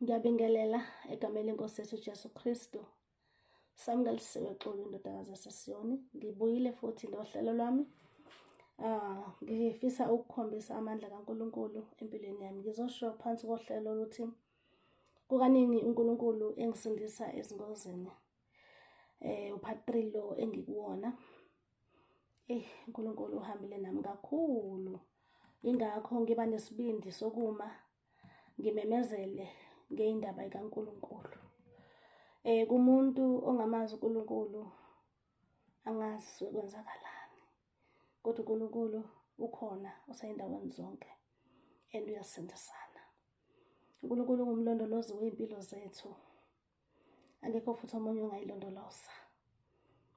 Ngiyabingelela egameni lenkosi yethu Jesu Kristu. Samngelisiwe xolo indodakazi yaseSiyoni. Ngibuyile futhi nohlelo lwami. Ngifisa ukukhombisa amandla kaNkulunkulu empilweni yami. Ngizosho phansi kohlelo oluthi kukaningi uNkulunkulu engisindisa ezingozini. Upart 3 lo engikuwona. uNkulunkulu uhambile nami kakhulu. Ingakho ngiba nesibindi sokuma ngimemezele ngeindaba kaNkulunkulu. Kumuntu ongamazi uNkulunkulu angazi ukwenzakalani. Kodwa uNkulunkulu ukhona useyindaweni zonke and uyasindisana. uNkulunkulu ungumlondolozi weimpilo zethu. Angekho futhi omunye ongayilondoloza.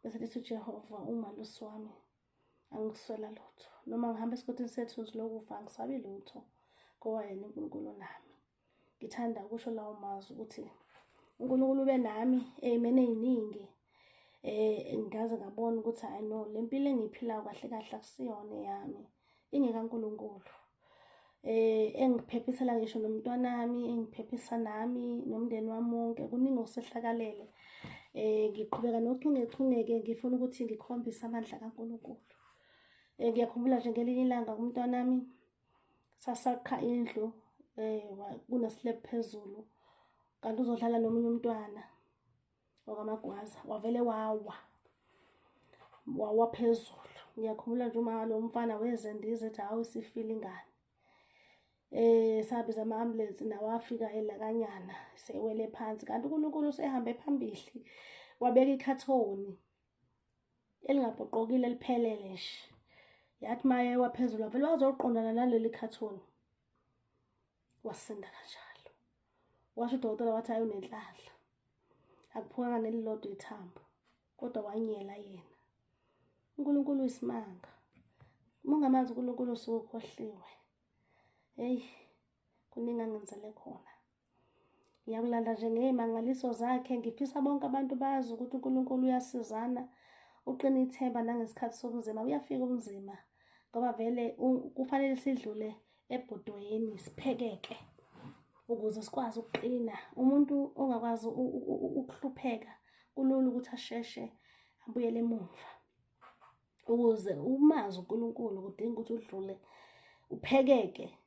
Bese lithi uJehova umalusi wami angiswela lutho. Noma ngihamba esigodini sethu lokufa angisabi lutho ngoba yena uNkulunkulu nami. Ngithanda ukusho lawo mazwi ukuthi uNkulunkulu ube nami ey'meni ey'ningi. Ngaze ngabona ukuthi hayi no, le mpilo engiyiphilayo kahle kahle akusiyona eyami, ingekaNkulunkulu. Engiphephisela ngisho nomntwanami, engiphephisa nami nomndeni wami wonke, kuningi osehlakalele. Ngiqhubeka nochungechunge-ke ngifuna ukuthi ngikhombise amandla kaNkulunkulu. Ngiyakhumbula nje ngelinye ilanga umntwanami sasakha indlu, kuneslab phezulu, kanti uzodlala nomunye umntwana wakamagwaza, wavele wawa phezulu. Ngiyakhumbula nje uma lo mfana wezendiza ethi hawu sifile ingane. Sabiza ama-ambulance nawo afika elakanyana sewele phansi, kanti uNkulunkulu usehambe phambili wabeka ikhathoni elingaphoqokile liphelele nje. Yathi maye waphezulu wavele wazoqondana naleli khathoni, wasinda kanjalo. Washo udokotela wathi hayi unenhlanhla, akuphukanga nelilodwa ithambo, kodwa wanyela yena. uNkulunkulu uyisimanga. Mungamanzi uNkulunkulu usukhohliwe. Kuningi angenzele khona. Ngiyakulanda nje ngey'mangaliso zakhe. Ngifisa bonke abantu bazi ukuthi uNkulunkulu uyasizana, uqina ithemba nangesikhathi sobunzima. Uyafika ubunzima ngoba vele kufanele sidlule ebhodweni siphekeke ukuze sikwazi ukuqina. Umuntu ongakwazi ukuhlupheka kulula ukuthi asheshe abuyele emuva. Ukuze umazi uNkulunkulu kudinga ukuthi udlule uphekeke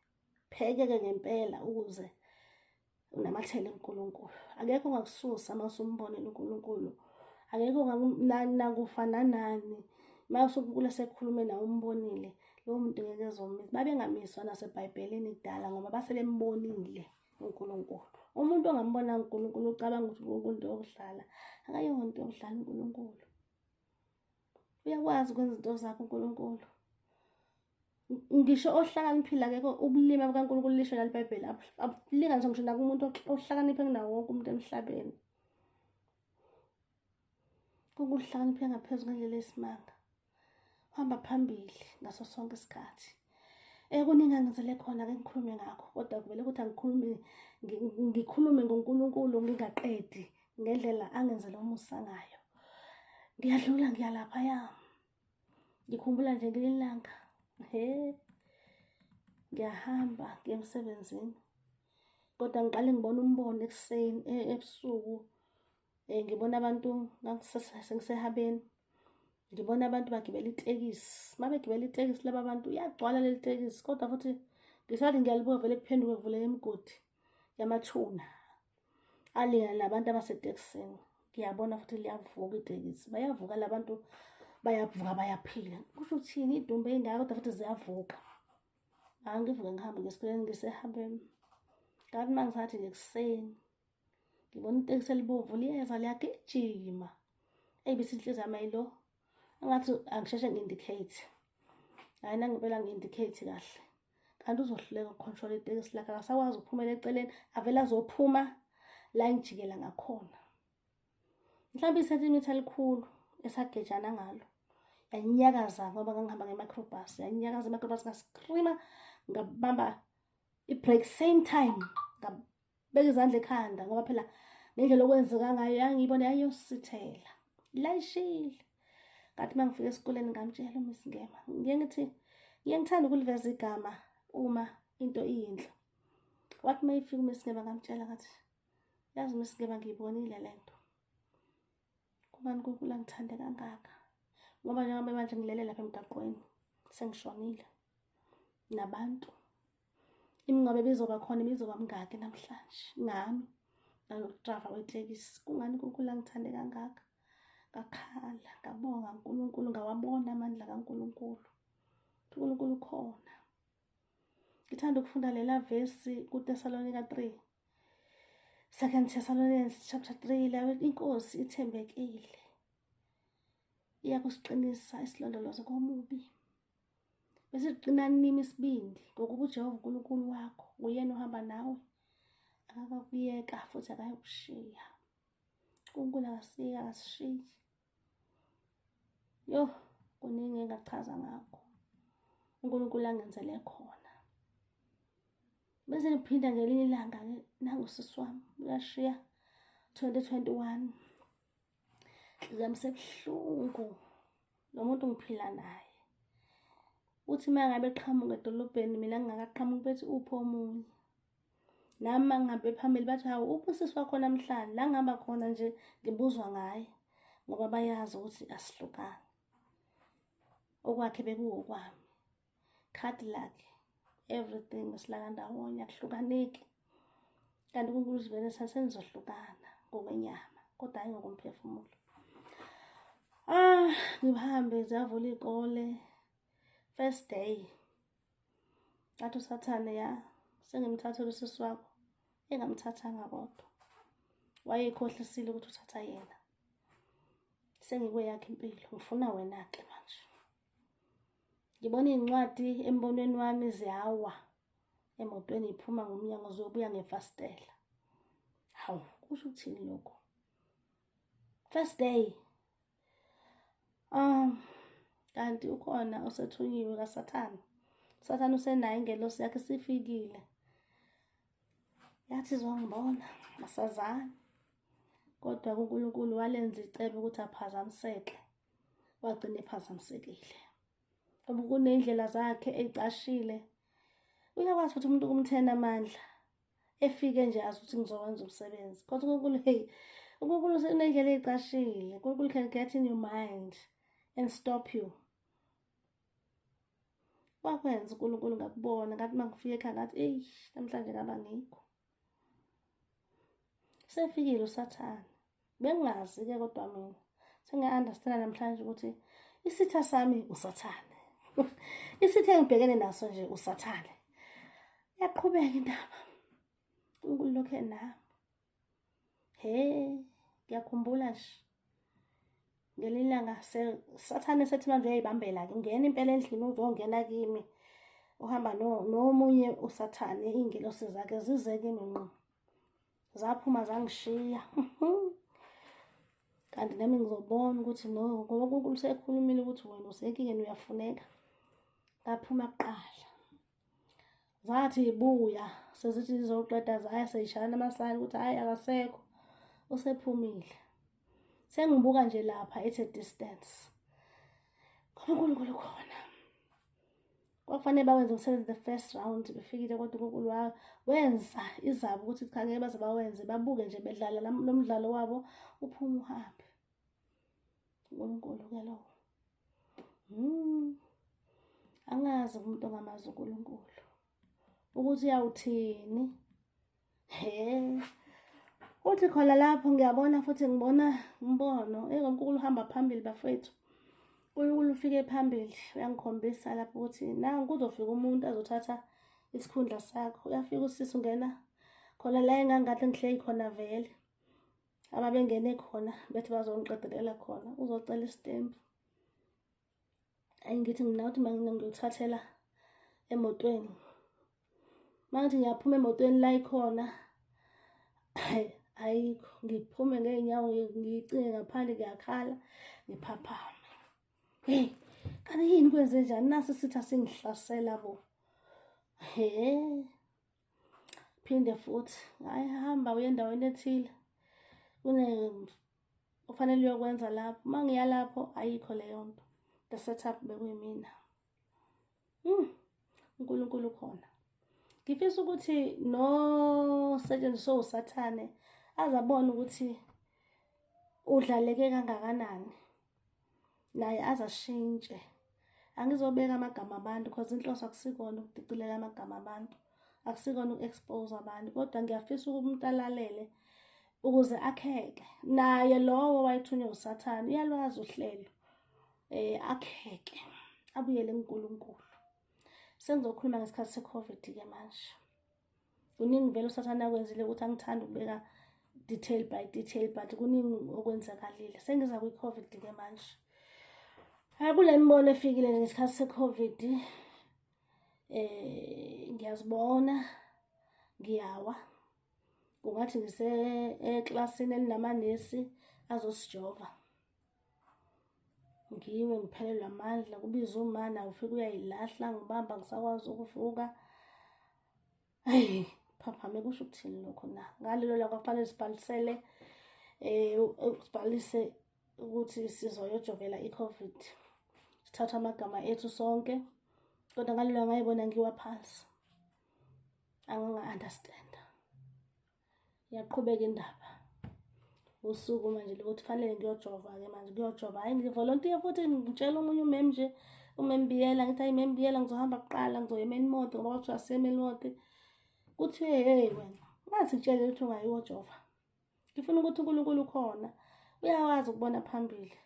ngempela ukuze unamathele uNkulunkulu. Akekho ongakususa uma usumbonile uNkulunkulu. Akekho nakufa nanani. Uma usuNkulunkulu esekhulume nawe umbonile, lowo muntu ngeke ezomisa. Babengamiswa naseBhayibhelini kudala ngoba base bembonile uNkulunkulu. Umuntu ongambonanga uNkulunkulu ucabanga ukuthi uNkulunkulu into yokudlala. Akayona into yokudlala uNkulunkulu. Uyakwazi ukwenza izinto zakhe uNkulunkulu. Ngisho ohlakaniphile akekho ubulima bukaNkulunkulu lisho nalibhayibheli abulinganiswa ngisho nakumuntu ohlakaniphe kunawo wonke umuntu emhlabeni. uNkulunkulu uhlakaniphe ngaphezu kwendlela esimanga. Uhamba phambili ngaso sonke isikhathi. Kuningi angenzele khona ke ngikhulume ngakho, kodwa kuvele ukuthi ngikhulume ngoNkulunkulu ngingaqedi ngendlela angenzele umusa ngayo. Ngiyadlula ngiyalaphaya. Ngikhumbula nje ngelinye ilanga ngiyahamba ngiya emsebenzini, kodwa ngiqale ngibona umbono ekuseni ebusuku. Ngibona abantu sengisehabeni. Ngibona abantu bagibela itekisi. Uma begibela itekisi laba bantu iyagcwala leli tekisi, kodwa futhi ngisathi ngiyalibuka vele kuphenduke kuvuleka imigodi yamathuna alingana nabantu abasetekisini. Ngiyabona futhi liyavuka itekisi. Bayavuka labantu, bayavuka bayaphila. Kusho ukuthini idumbe ey'ngaka kodwa futhi ziyavuka. Ngivuke ngihambe ngesikoleni ngisehambeni. Kanti uma ngisathi nje ekuseni ngibona itekisi elibomvu liyeza liyagijima. Bese inhliziyo yami ayilo. Angathi angisheshe ngi-indicate. Hayi nangempela ngi-indicate kahle. Kanti uzohluleka ukucontrol itekisi lakhe. Akasakwazi ukuphumela eceleni. Avele azophuma la engijikela ngakhona. Mhlawumbe isentimitha elikhulu esagejana ngalo. Yanyakaza ngoba ngangihamba nge-microbus. Yanyakaza i-microbus ngaskreama. Ngabamba i-break same time. Ngabeka izandla ekhanda ngoba phela ngendlela okwenzeka ngayo yangiyibona yayiyosithela. Layishile. Kanti uma ngifika esikoleni ngamtshela uMiss Ngema. Ngiyangithanda ukuliveza igama uma into iyinhle. Wathi uma ifika uMiss Ngema ngamtshela ngathi Yazi Msingeba ngiyibonile lento. Kungani uNkulunkulu angithande kangaka? Ngoba njengoba manje ngilele lapha emgaqweni sengishonile. Nabantu imingabe bizoba khona ibizoba mngaki namhlanje ngami nalokudrava wetekisi. Kungani uNkulunkulu angithande kangaka? Ngakhala, ngabonga uNkulunkulu, ngawabona amandla kaNkulunkulu. uNkulunkulu khona. Ngithanda ukufunda lela vesi kuTesalonika 3. 2 Thessalonians chapter 3 la inkosi ithembekile. Iyakusiqinisa isilondolozo komubi. Bese siqina nini isibindi ngokuba uJehova uNkulunkulu wakho uyena ohamba nawe. Akakuyeka futhi akayikushiya. uNkulunkulu akasishiyi. Yo, kuningi engachaza ngakho. uNkulunkulu angenzele khona. Bese ngiphinda ngelinye ilanga nangu sisi wami uyashiya 2021. Ngisemsebuhlungu lo muntu ngiphila naye. Uthi mangabe eqhamuka edolobheni mina ngingakaqhamuki bethi upho omunye. Nami mangihambe phambili bathi hawu upho sisi wakho namhlanje la ngihamba khona nje ngibuzwa ngaye ngoba bayazi ukuthi asihlukani. Okwakhe bekuwo kwami. Cadillac everything esilala ndawonye akuhlukaneki. Kanti uNkulunkulu sivele senizohlukana ngokwenyama kodwa hayi ngokomphefumulo. Ngihambe zavula izikole. First day. Athi uSathane sengimthatha usisi wakho. Engamthathanga kodwa. Wayekhohlisile ukuthi uthatha yena. Sengikwe yakhe impilo. Ngifuna wena ke manje. Ngibona incwadi embonweni wami ziyawa. Emotweni iphuma ngomnyango zobuya ngefastela. Hawu, kusho ukuthini lokho? First day. Kanti ukhona osethunyiwe kaSathane. uSathane usenayo ingelosi yakhe sifikile. Yathi izongibona asazani. Kodwa uNkulunkulu walenza icebo ukuthi aphazamiseke. Wagcina ephazamisekile. Ngoba kunendlela zakhe ecashile. Uyakwazi ukuthi umuntu kumthena amandla. Efike nje azi ukuthi ngizokwenza umsebenzi. Kodwa uNkulunkulu uNkulunkulu unendlela ecashile. uNkulunkulu can get in your mind and stop you. Wakwenza uNkulunkulu ngakubona ngathi mangifike ekhaya ngathi namhlanje ngaba ngikho. Sefikile uSathane. Bengazi ke kodwa mina sengiya-understand namhlanje ukuthi isitha sami uSathane. Isithe engibhekene naso nje uSathane. Yaqhubeka indaba. uNkulunkulu lokho enami. Ngiyakhumbula nje. Ngelilanga Sathane sethi manje uyayibambela ke ungena impela endlini uzongena kimi. Uhamba nomunye uSathane ingelosi zakhe zizeke ngqo. Zaphuma zangishiya. Kanti nami ngizobona ukuthi no ngoba uNkulunkulu sekhulumile ukuthi wena usenkingeni uyafuneka. Ngaphuma kuqala. Zathi ibuya sezithi zizoqeda zaya seyishana amasana ukuthi hayi akasekho. Usephumile. Sengibuka nje lapha at a distance. uNkulunkulu khona. Kwakufanele bawenze umsebenzi the first round befikile kodwa uNkulunkulu wenza izabo ukuthi cha ngeke baze bawenze babuke nje bedlala lo mdlalo wabo uphuma uhambe. uNkulunkulu ke lo. Angazi umuntu ongamazi uNkulunkulu ukuthi uyawuthini. Uthi khona lapho ngiyabona futhi ngibona umbono uNkulunkulu uhamba phambili bafethu. uNkulunkulu ufike phambili uyangikhombisa lapho ukuthi nangu kuzofika umuntu azothatha isikhundla sakho. Uyafika usisi ungena khona la engangathi ngihleki khona vele. Ababengene khona bethi bazongiqedelela khona uzocela isitembu. Ngithi nginathi ngiyothathela emotweni. Manje ngiyaphuma emotweni la ikhona. Ayikho ngiphume ngeenyawo ngicinge ngaphandle ngiyakhala ngiphaphama. Kanti yini kwenze njani nasi sitha singihlasela bo. Phinde futhi hamba uye endaweni ethile. Ufanele uyokwenza lapho. Mangiya lapho ayikho leyo nto. The setup bekuyimina. uNkulunkulu khona. Ngifisa ukuthi no setshenziswa uSathane azabona ukuthi udlaleke kangakanani, naye azashintshe. Angizobeka amagama abantu because inhloso akusikona ukudicilela amagama abantu, akusikona uku-expose abantu, kodwa ngiyafisa ukuthi umuntu alalele ukuze akheke. Naye lowo wayethunywe usathane uyalwazi uhlelo, akheke, abuyele kuNkulunkulu. Sengizokhuluma ngesikhathi se-COVID-ke manje. Kuningi vele usathane akwenzile ukuthi angithandi ukubeka detail by detail, but kuningi okwenzakalile. Sengiza kwi-COVID-ke manje. Kule mibono efikile ngesikhathi se-COVID, ngiyazibona ngiyawa. Kungathi eklasini elinamanesi azosijova. Ngiwe ngiphelelwa amandla, kubiza umana ufika uyayilahla, ngibamba ngisakwazi ukuvuka. Phaphame kusho ukuthini lokho na? Ngalelo langa kufanele sibhalise ukuthi sizoyojovela i-COVID. Sithatha amagama ethu sonke, kodwa ngalelo ngayibona ngiwa phansi. Anganga-understand. Iyaqhubeka indaba. Usuku manje lokuthi fanele ngiyojova-ke manje, ngiyojova. Hayi ngivolontiya futhi ngitshela omunye umem nje, umembiyela, ngithi hayi membiyela ngizohamba kuqala, ngizoya emeni imoto ngoba kuthiwa asemeni imoto. Kuthiwe hey wena, ungazitshele ukuthi ungayojova. Ngifuna ukuthi uNkulunkulu ukhona, uyawazi ukubona phambili.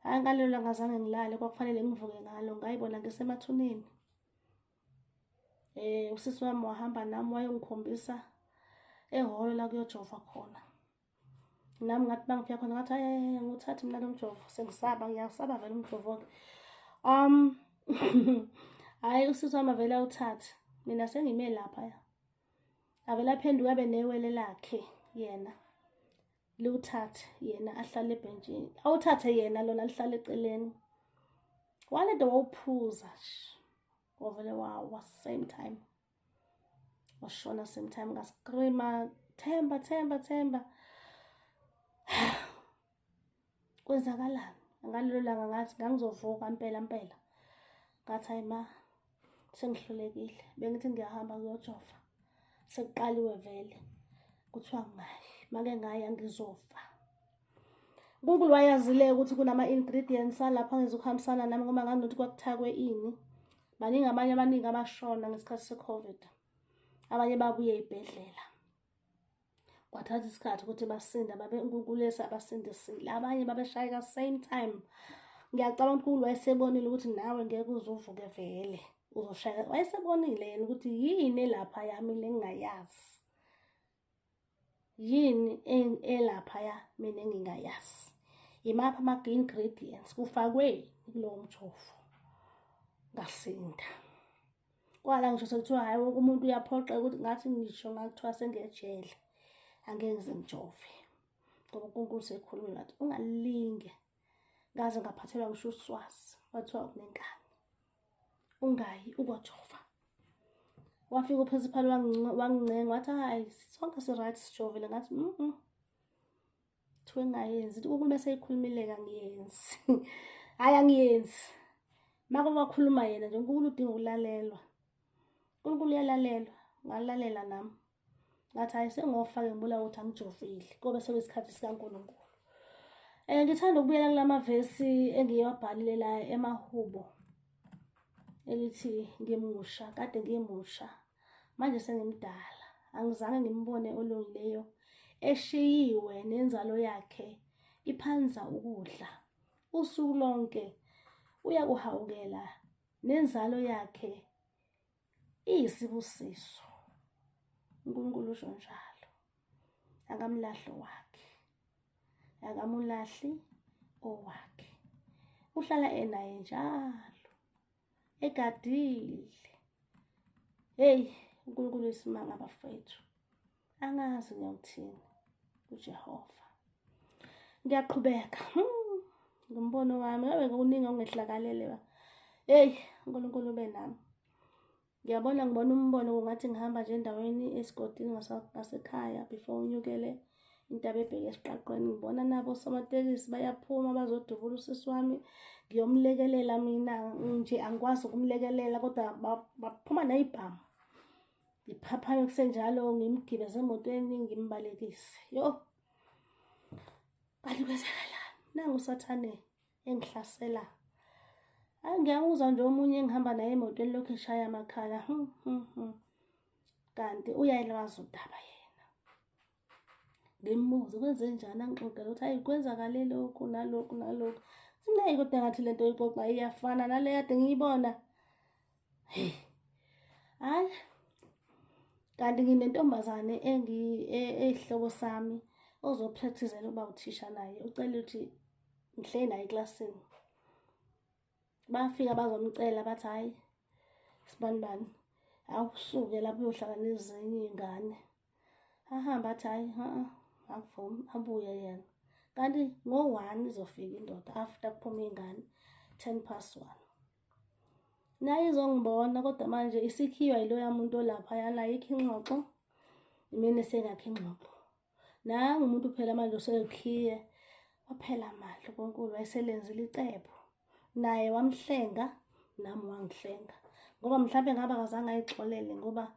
Hayi ngalelo langa ngazange ngilale, kwakufanele ngivuke ngalo, ngayibona ngisemathuneni. Usisi wami wahamba nami wayongikhombisa ehholo la kuyojova khona. Nami ngathi bangifika khona ngathi hayi nguthathe mina lo mjovo, sengisaba, ngiyasaba vele umjovo-ke. Hayi usisi wami avele awuthathe, mina sengime laphaya. Avele aphenduka abe newele lakhe yena, liwuthathe yena ahlale ebhentshini. Awuthathe yena lona lihlale eceleni. Walede wawuphuza wavele wawa same time. Washona same time, ngaskreama Themba, Themba, Themba. Kwenzakalani? Ngalelo langa ngathi ngangizovuka impela. Ngathi hayi ma, sengihlulekile. Bengithi ngiyahamba ngiyojova. Sekuqaliwe vele. Kuthiwa ngayi, make ngaya ngizofa. uNkulunkulu wayazile ukuthi kunama-ingredients alapha ngizokuhambisana nami ngoba nganokuthi kwakuthakwe ini. Baningi abaningi abashona ngesikhathi se-COVID. Abanye babuye ey'bhedlela. Kwathatha isikhathi ukuthi basinde, uNkulunkulu abasindisile. Abanye babeshayeka same time. Ngiyacabanga uNkulunkulu wayesebonile ukuthi nawe ngeke uzuvuke vele, uzoshayeka. Wayesebonile yena ukuthi yini elapha yami engingayazi. Yini elapha mina engingayazi. Imaphi ama-ingredients kufakwe kulowo mjovo. Ngasinda. Kwala ngisho sekuthiwa hayi wonke umuntu uyaphoqa ukuthi ngathi ngisho ngakuthiwa sengiyejele. Angeke ngize ngijove. Ngoba uNkulunkulu sekhuluma ngathi ungalinge. Ngaze ngaphathelwa ngisho uswazi. Wathiwa unenkani. Ungayi ukojova. Wafika uprincipal wangincenga wathi hayi sonke si-right sijovile. Ngathi kuthiwe ngayenzi. uNkulunkulu bese eyikhulumile kangiyenzi. Hayi angiyenzi. Maka wakhuluma yena nje, uNkulunkulu udinga ukulalelwa. uNkulunkulu uyalalelwa, ngalalela nami. Ngathi hayi sengofake ngibula ukuthi angijovile. Kobe sekuyisikhathi sikaNkulunkulu. Ngithanda ukubuyela kulamavesi engiyawabhalile la eMahubo. Elithi ngimusha, kade ngimusha. Manje sengimdala. Angizange ngimbone olungileyo. Eshiyiwe nenzalo yakhe iphanza ukudla. Usuku lonke uyakuhawukela nenzalo yakhe iyisibusiso. uNkulunkulu usho njalo. Akamlahli wakhe. Akamulahli owakhe. Uhlala enaye njalo. Egadile. Hey, uNkulunkulu isimanga bafethu. Angazi ngiyawuthini uJehova. Ngiyaqhubeka. Ngombono wami ngabe kuningi ongehlakalele ba. Hey, uNkulunkulu ube nami. Ngibona umbono kungathi ngihamba nje endaweni esigodini ngasekhaya before unyukele intaba ebheke esiqaqweni. Ngibona nabo somatekisi bayaphuma bazodubula usisi wami. Ngiyomlekelela mina nje angikwazi ukumlekelela kodwa baphuma nezibhamu. ngiphaphayo kusenjalo ngimgibeze emotweni ngimbalekise. Yo, kanti kwenzakalani? Nangu usathane engihlasela. Hayi ngiyamuzwa nje omunye engihamba naye emotweni lokhu eshaya amakhala. Kanti uyayilwazi udaba yena. Ngimbuze kwenzenjani, angixoxela ukuthi hayi kwenzakale lokhu nalokhu nalokhu. Simneke kodwa ngathi lento oyixoxa iyafana nale kade ngiyibona. Hayi, kanti nginentombazane eyihlobo sami ozopracticela ukuba uthisha naye. Ucela ukuthi ngihleli naye eklasini. Bafika bazomcela bathi hayi sibanibani awusuke lapho uyohlala nezinye iy'ngane. Ahamba athi hayi akuvumi abuye yena. Kanti ngo-1 izofika indoda after kuphume iy'ngane 1:10. Naye izongibona kodwa manje isikhiwa yiloya muntu olaphayana ayikho ingxoxo. Imina esengakho ingxoxo. Nangu umuntu phela manje usekhiye waphela amandla uNkulunkulu wayeselenzile icebo. Naye wamhlenga nami wangihlenga. Ngoba mhlawumbe ngabe akazange ayixolele ngoba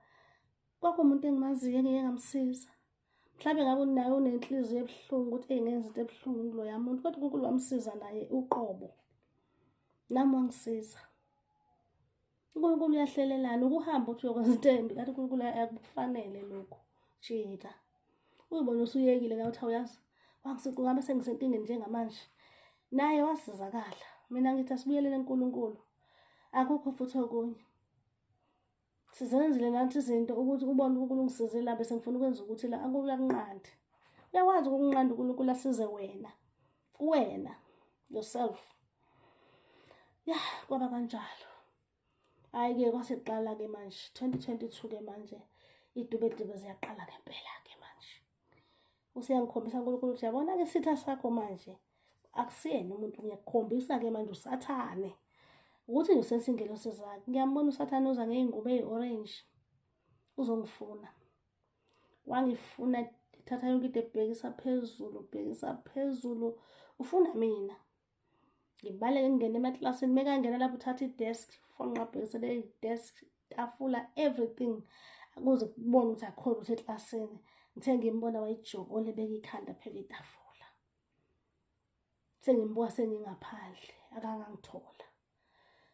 kwakumuntu engimaziyo engike ngamsiza. Mhlawumbe ngabe naye unenhliziyo ebuhlungu ukuthi engenza into ebuhlungu kuloya muntu kodwa uNkulunkulu wamsiza naye uqobo. Nami wangisiza. uNkulunkulu uyahlelelana ukuhamba uthi uyokwenza into embi kanti uNkulunkulu akufanele lokho. Jika. Uyibona usuyekile nawe uthi awuyazi wangisiza ngabe sengisenkingeni njengamanje. Naye wasizakala. Mina ngithi asibuyelele uNkulunkulu. Akukho futhi okunye. Sizenzile nathi izinto ukuthi ubone uNkulunkulu ungisizile bese ngifuna ukwenza ukuthi la akukunqandi. Uyakwazi ukunqanda uNkulunkulu asize wena. Wena yourself. Kwaba kanjalo. Hayi-ke kwasiqala-ke manje 2022-ke manje idubedube ziyaqala ngempela-ke manje. Usiyangikhombisa uNkulunkulu ukuthi yabona-ke isitha sakho manje akusiyena umuntu ngiyakukhombisa-ke manje usathane. Ukuthi ngisenza ingelosi zakhe. Ngiyambona usathane uza ngey'ngubo eyi-orange. Uzongifuna. Wangifuna ethatha yonke into ebhekisa phezulu. Ufuna mina. Ngibaleke ngingena emaklasini mekangena lapho uthatha i-desk. Fonqa abhekisele i-desk. Tafula everything. Ukuze kubone ukuthi akhona ukuthi eklasini. Ngithe ngimbona wayijokola ebeka ikhanda phela itafula. Sengimbuka sengingaphandle. Akangangithola.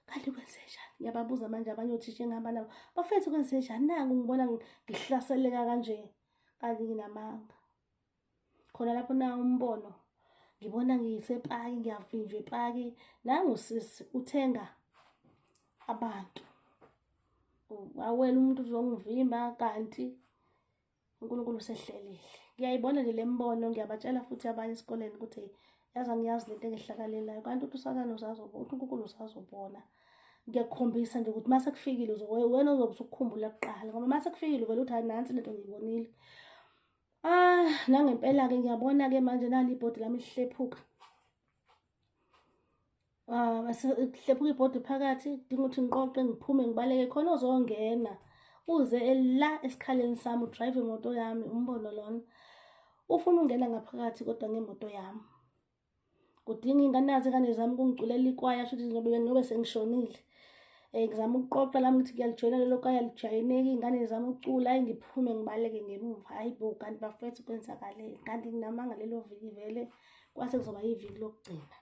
Kanti kwenzenjani? Ngiyababuza manje abanye othisha engihamba nabo. Bafethu kwenzenjani? Nangu ngibona ngihlaseleka kanje. Kanti nginamanga. Khona lapho na umbono. Ngibona ngisepaki ngiyavinjwa epaki. Nangu sisi uthenga abantu. Awela umuntu uzongivimba kanti uNkulunkulu usehlelile. Ngiyayibona nje lembono ngiyabatshela futhi abanye esikoleni ukuthi yazi angiyazi lento engihlakalelayo kanti uSathane usazobona uNkulunkulu usazobona. Ngiyakukhombisa nje ukuthi mase kufikile wena ozobe usukukhumbula kuqala ngoba mase kufikile uvela uthi hayi nansi lento ngiyibonile. Nangempela-ke ngiyabona-ke manje nali ibhodi lami lihlephuka. Mase kuhlephuka ibhodi phakathi kudinga ukuthi ngiqoqe ngiphume ngibaleke khona ozongena uze la esikhaleni sami udrive imoto yami umbono lona. Ufuna ungena ngaphakathi kodwa ngemoto yami. Kudinga ingane zami kungiculela ikwaya futhi ngobe sengishonile. Ngizama ukuqoqa lami ngithi ngiyalijoyina lelo kwaya lijwayeleke ingane zami ucula ngiphume ngibaleke ngemuva. Hayi bo kanti bafethu kwenzakaleni kanti nginamanga lelo viki vele kwase kuzoba iviki lokugcina.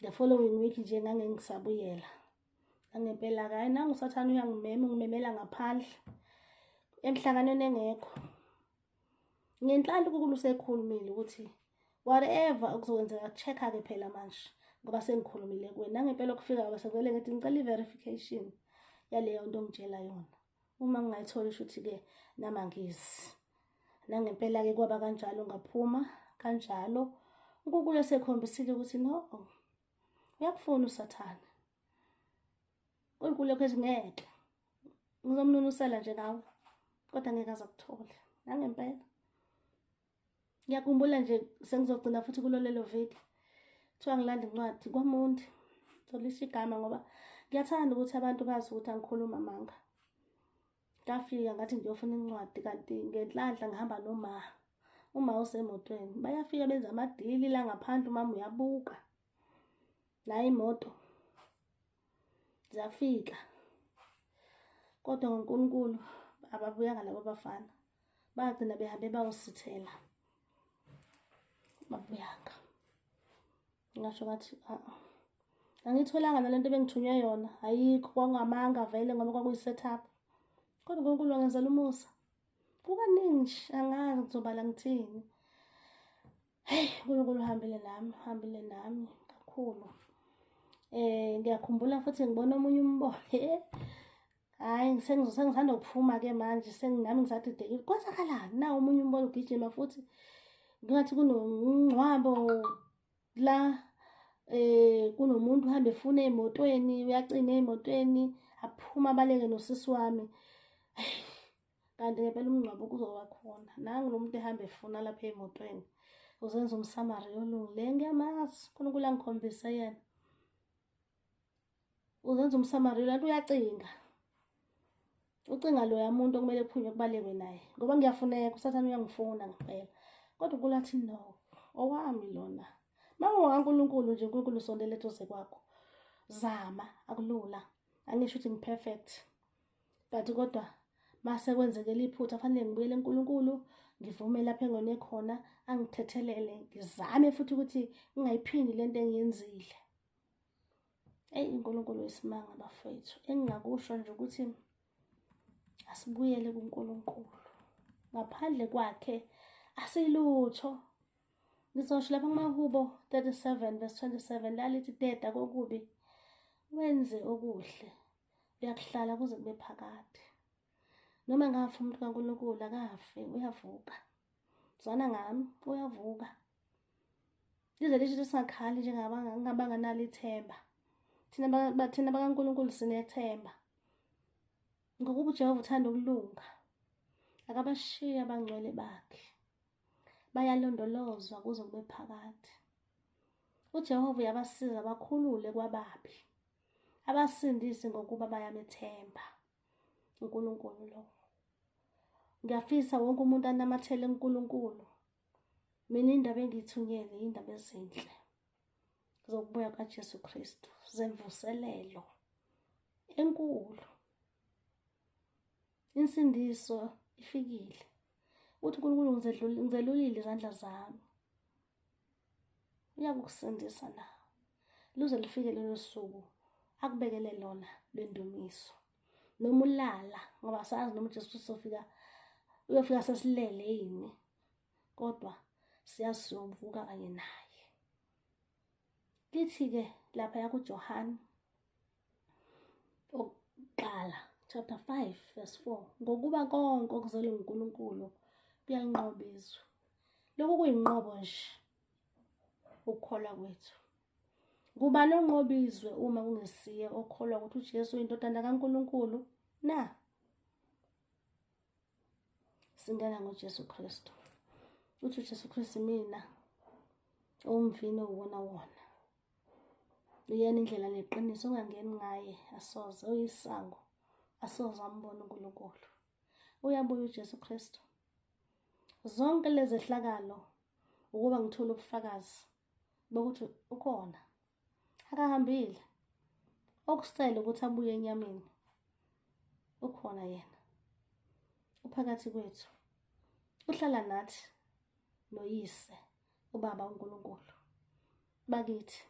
The following week nje ngangengisabuyela. Angempela-ke hayi nangu uSathane uyangimema ungimemela ngaphandle. Emhlanganweni engekho. Ngenhlalo uNkulunkulu usekhulumile ukuthi whatever okuzokwenzeka check-a-ke phela manje ngoba sengikhulumile kuwena. Nangempela okufika bese vele ngithi ngicela i-verification yaleyo nto ongitshela yona. Uma ngingayitholi ukuthi-ke nami angizi. Nangempela-ke kwaba kanjalo ngaphuma kanjalo. uNkulunkulu esekhombisile ukuthi no uyakufuna uSathane. uNkulunkulu ethi ngeke. Ngizomnunusela nje nawe kodwa ngeke aze akuthole. Nangempela. Ngiyakhumbula nje sengizogcina futhi kulolelo viki. Kuthiwa ngilanda incwadi kwaMondi. Ngizolisa igama ngoba ngiyathanda ukuthi abantu bazi ukuthi angikhuluma amanga. Ngafika ngathi ngiyofuna incwadi kanti ngenhlanhla ngihamba noma. Uma usemotweni bayafika benza amadili la ngaphandle umama uyabuka. La imoto. Zafika. Kodwa ngoNkulunkulu ababuyanga labo bafana, bagcina behambe bayosithela, babuyanga. Ngasho ngathi angitholanga nalento bengithunywe yona, ayikho, kwakungamanga vele ngoba kwakuyi-setup. Kodwa uNkulunkulu wangenzela umusa. Kukaningi nje, angazi ngizobala ngithini. Hey, uNkulunkulu uhambile nami kakhulu. Ngiyakhumbula futhi ngibona omunye umbono. Hayi, sengisanda ukuphuma-ke manje, nami ngisathi idekile. Kwenzakalani na omunye umbono ugijima futhi ngathi kunomngcwabo la, kunomuntu uhambe efuna ey'motweni, uyacina ey'motweni, aphuma abaleke nosisi wami. Kanti ngempela umngcwabo kuzoba khona. Nangu lo muntu ehamba efuna lapha ey'motweni. Uzenza umSamariya olungileyo, ngiyamazi, uNkulunkulu angikhombise yena. Uzenza umSamariya, lanto uyacinga. Ucinga loya muntu okumele kuphunywe kubalekwe naye. Ngoba ngiyafuneka, usathane uyangifuna ngempela. Kodwa uNkulunkulu athi no, owami lona. MakungokaNkulunkulu nje, uNkulunkulu usondele eduze kwakho. Zama, akulula. Angisho ukuthi ngi-perfect. But kodwa mase kwenzekela iphutha, fanele ngibuyele kuNkulunkulu, ngivume lapha engone khona, angithethelele, ngizame futhi ukuthi ngingayiphindi lento engiyenzile. uNkulunkulu wesimanga bafethu. Engingakusho nje ukuthi asibuyele kuNkulunkulu. Ngaphandle kwakhe asilutho. Ngizosho lapha kuMahubo 37 verse 27 lalithi deda kokubi wenze okuhle, uyakuhlala kuze kube phakade. Noma ngafa umuntu kaNkulunkulu akafe, uyavuka. Zwana ngami, uyavuka. Lize lisho singakhali njengabanganalo ithemba. Thina bakaNkulunkulu sinethemba. Ngokuba uJehova uthanda ukulunga. Akabashiya abangcwele bakhe. Bayalondolozwa kuze kube phakade. uJehova uyabasiza bakhulule kwababi. Abasindise ngokuba bayamethemba uNkulunkulu lo. Ngiyafisa wonke umuntu anamathele uNkulunkulu. Mina indaba engithunyelwe indaba ezinhle zokubuya kaJesu Kristu, zemvuselelo enkulu. Insindiso ifikile. Uthi uNkulunkulu ngizelulile izandla zami. Uyakusindisa na. Luze lifike lelo suku akubekele lona lwendumiso. Noma ulala ngoba asazi noma uJesu Kristu uyofika sesilele yini. Kodwa siyavuka kanye naye. Lithi-ke lapha yakuJohane okuqala chapter 5 verse 4, ngokuba konke okuzelwe nguNkulunkulu kuyalinqoba izwe. Lokhu kuyinqobo nje ukukholwa kwethu. Kuba lonqoba izwe uma kungesiye okholwa ukuthi uJesu uyindodana kaNkulunkulu na. Singena ngoJesu Kristu. Uthi uJesu Kristu mina umvino wona. Uyena indlela neqiniso, ungangeni ngaye asoze, uyisango asoze ambona uNkulunkulu. Uyabuya uJesu Kristu. Zonke lezi zehlakalo ukuba ngithola ubufakazi bokuthi ukhona. Akahambile. Okusele ukuthi abuye enyameni. Ukhona yena. Uphakathi kwethu. Uhlala nathi noyise ubaba uNkulunkulu. Bakithi.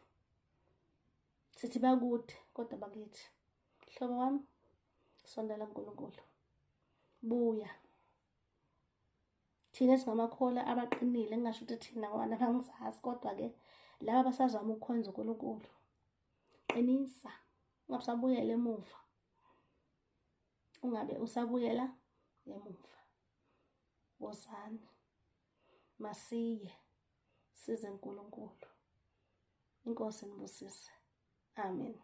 Sithi bakude kodwa bakithi. Hlobo wami, sondela kuNkulunkulu. Buya. Thina singamakhola abaqinile, ngingasho ukuthi thina ngoba nabangisazi, kodwa ke laba basazama ukukhonza uNkulunkulu. Qinisa. Ungabusabuyela emuva. Ungabe usabuyela emuva. Wozani. Masiye size uNkulunkulu. Inkosi nibusise. Amen.